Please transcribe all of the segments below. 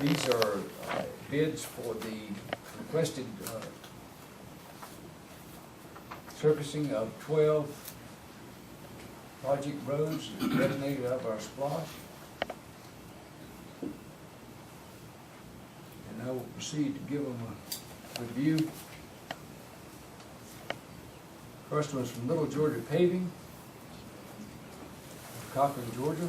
These are bids for the requested surfacing of 12 project roads designated out of our splosh. And I will proceed to give them a review. First one's from Little Georgia Paving, Cochran, Georgia.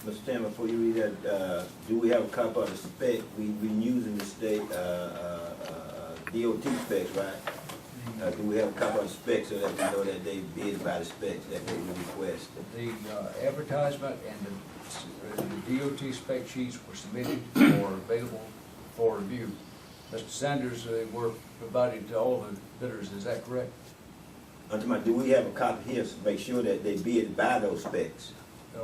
Mr. Chairman, before you read that, do we have a copy of the spec? We've been using the state DOT specs, right? Do we have a copy of the specs so that we know that they bid by the specs that they request? The advertisement and the DOT spec sheets were submitted or available for review. Mr. Sanders, were provided to all the bidders, is that correct? Do we have a copy here to make sure that they bid by those specs?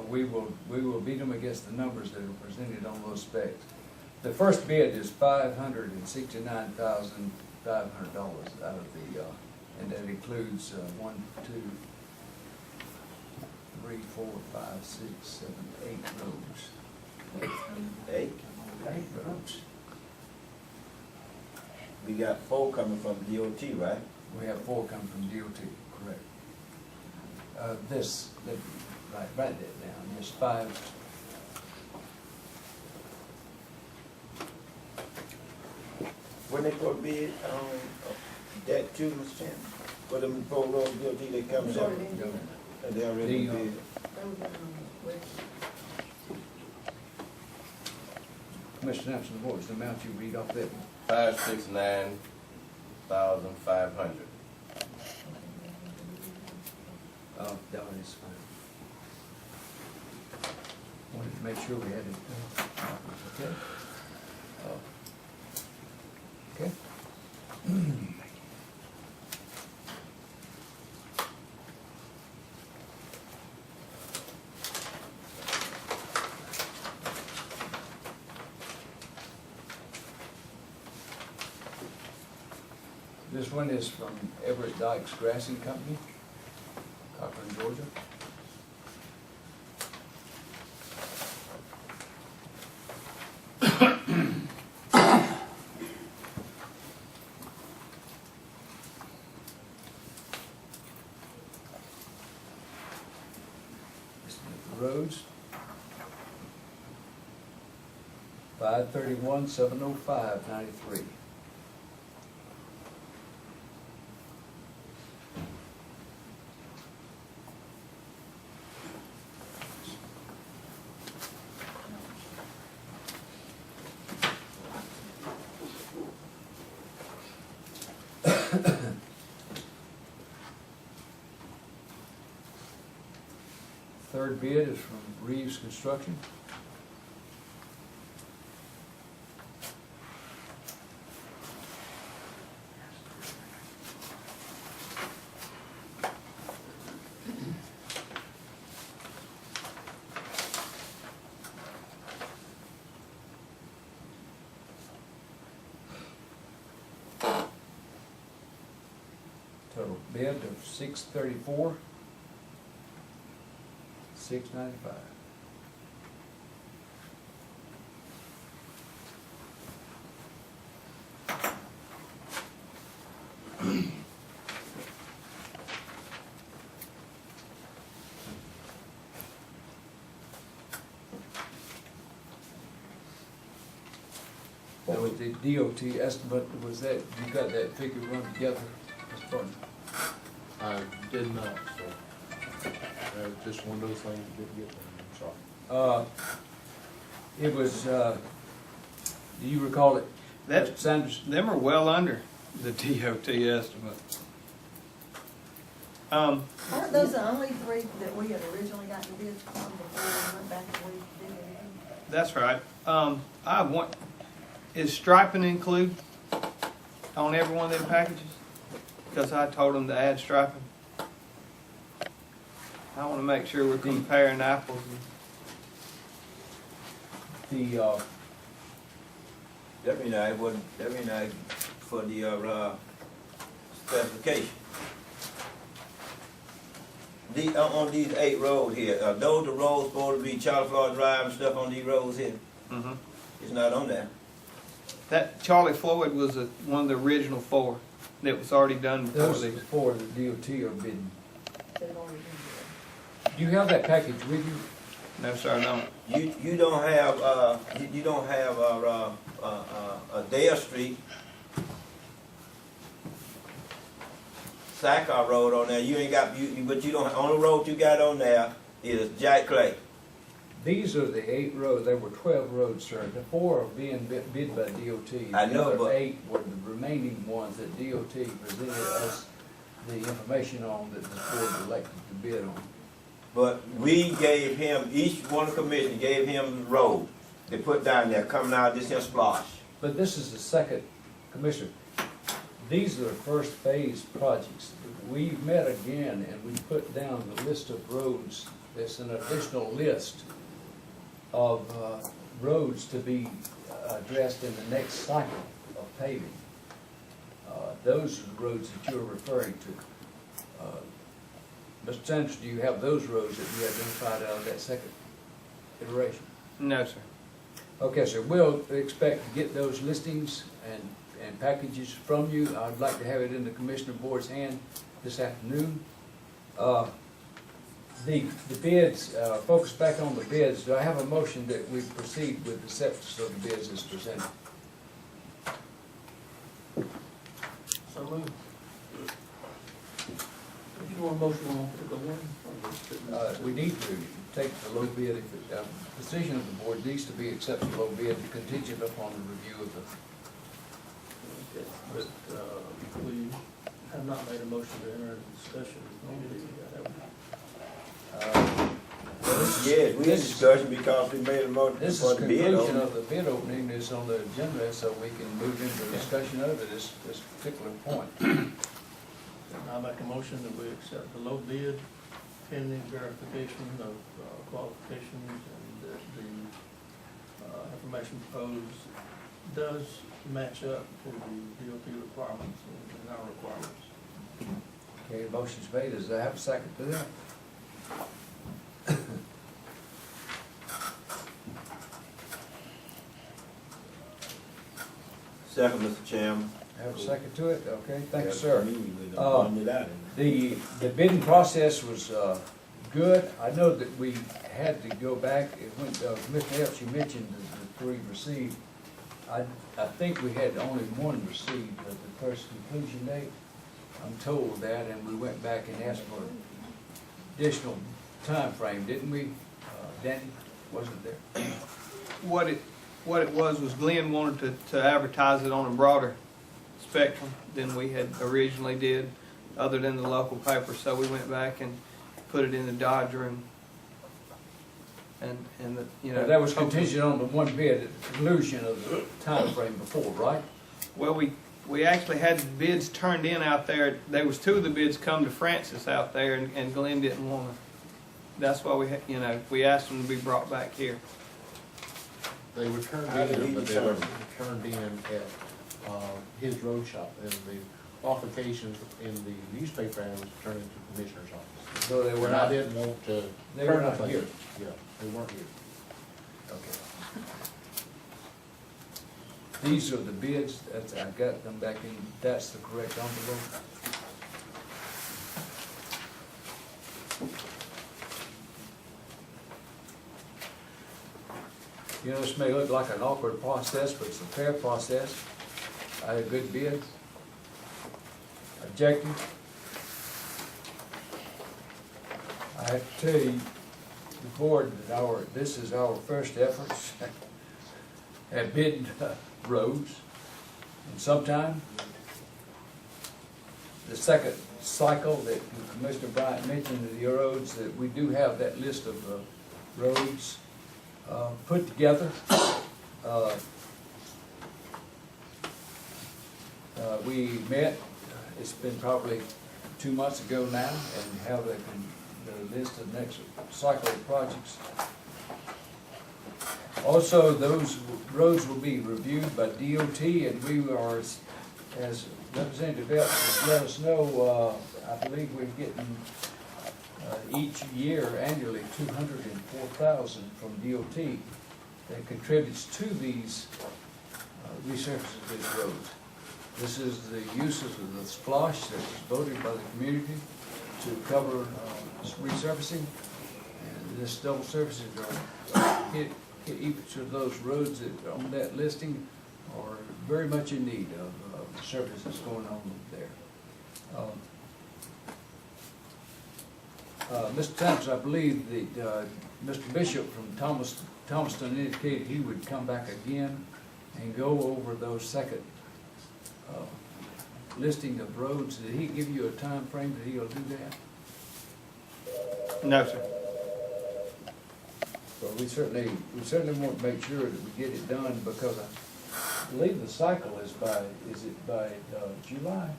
We will beat them against the numbers that are presented on those specs. The first bid is $569,500 out of the, and that includes 1, 2, 3, 4, 5, 6, 7, 8 roads. 8? 8 roads. We got 4 coming from DOT, right? We have 4 coming from DOT, correct. Write that down. There's 5. When they put bid on that too, Mr. Chairman? For them 4 roads DOT that comes out? They already bid. Commissioner Sampson, what was the amount you read off that? 569,500. Oh, that one is fine. Wanted to make sure we had it. Okay. Okay. This one is from Everett Dykes Grassing Company, Cochran, Georgia. Roads, 531, 705, 93. Third bid is from Reeves Construction. Total bid of $634,695. That was the DOT estimate, was that, you got that figure run together, Mr. Barton? I did not, so just one of those things you didn't get there, I'm sorry. It was, do you recall it? That, Mr. Sanders? them are well under the DOT estimate. Aren't those the only 3 that we had originally gotten bids from before we went back and we did everything? That's right. I want, is striping included on every one of them packages? Because I told them to add striping. I wanna make sure we're comparing apples and That'd be nice, that'd be nice for the, specification. On these 8 roads here, are those the roads supposed to be Charlie Floyd Drive and stuff on these roads here? Mhm. It's not on there. That Charlie Floyd was one of the original 4 that was already done before Those these. before the DOT are bidding. They've already been Do you have that package with you? No, sir, I don't. You don't have, Dale Street, Sackar Road on there, you ain't got, but you don't, only road you got on there is Jack Clay. These are the 8 roads, there were 12 roads, sir. The 4 are being bid by DOT. I know, The other but- 8 were the remaining ones that DOT presented us the information on that the board elected to bid on. But we gave him, each one of the commission gave him road to put down there, coming out of this here splosh. But this is the second, Commissioner, these are the first phase projects. We met again and we put down the list of roads. There's an additional list of roads to be addressed in the next cycle of paving. Those are the roads that you're referring to. Mr. Sanders, do you have those roads that you identified out of that second iteration? No, sir. Okay, sir, we'll expect to get those listings and packages from you. I'd like to have it in the Commissioner Board's hand this afternoon. The bids, focus back on the bids. Do I have a motion that we proceed with the acceptance of the bids as presented? So moved. You want a motion on particular one? We need to take the low bid, decision of the board needs to be accept the low bid contingent upon the review of the. Okay, but, we have not made a motion to enter into discussion. Yes, we had discussion because we made a motion This for is the bid conclusion on. of the bid opening is on the agenda, so we can move into discussion over this particular point. I make a motion that we accept the low bid pending verification of qualifications and that the information proposed does match up to the DOT requirements and our requirements. Okay, motion's made. Does I have a second to that? Second, Mr. Chairman. Have a second to it? Okay, thank you, Yeah, sir. me, we Uh, done it out. The bidding process was good. I know that we had to go back, Commissioner Epps, you mentioned the 3 received. I think we had only 1 received at the first conclusion date. I'm told that, and we went back and asked for additional time frame, didn't we? Danny, wasn't there? What it was Glenn wanted to advertise it on a broader spectrum than we had originally did, other than the local paper. So we went back and put it in the Dodger and the, you know. That was contingent on the 1 bid at the conclusion of the time frame before, right? Well, we actually had the bids turned in out there. There was 2 of the bids come to Francis out there, and Glenn didn't want to. That's why we asked them to be brought back here. They were turned How did he in, but they were determine? turned in at his road shop, and the qualifications in the newspaper ad was turned into the commissioner's office. So they were And I not, didn't want to. they were turn not the here. thing. Yeah, they weren't here. Okay. These are the bids, I got them back in, that's the correct envelope. You know, this may look like an awkward process, but it's a fair process. I had good bids. Objective. I have to tell you, the board, that this is our first efforts at bidding roads. And sometime, the second cycle that Commissioner Bryant mentioned of the roads, that we do have that list of roads put together. We met, it's been probably 2 months ago now, and have the list of next cycle of projects. Also, those roads will be reviewed by DOT, and we are, as Representative Epps has let us know, I believe we're getting each year annually 204,000 from DOT that contributes to these resurfacing of these roads. This is the uses of the splosh that was voted by the community to cover resurfacing. And this double surfaces are hit each of those roads that on that listing are very much in need of the services going on there. Mr. Thompson, I believe that Mr. Bishop from Thomaston indicated he would come back again and go over those second listing of roads. Did he give you a time frame that he'll do that? No, sir. Well, we certainly want to make sure that we get it done, because I believe the cycle is by July?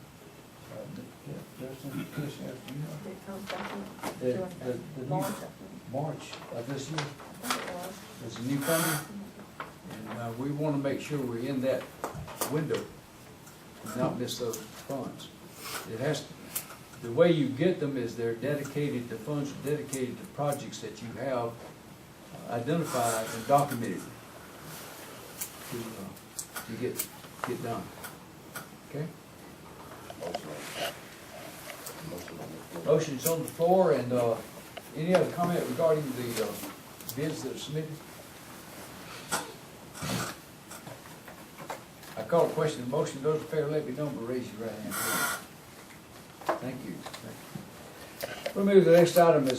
Justin, Commissioner, do you know? It comes back The- in the new- March, I think. March of this year, I think it was. there's a new funding, and we want to make sure we're in that window, and not miss those funds. It has, the way you get them is they're dedicated, the funds are dedicated to projects that you have identified and documented to get done. Okay? Motion's on the floor, and any other comment regarding the bids that are submitted? I call a question, the motion, those in favor, let me know, but raise your right hand, please. Thank you. We'll move to the next item is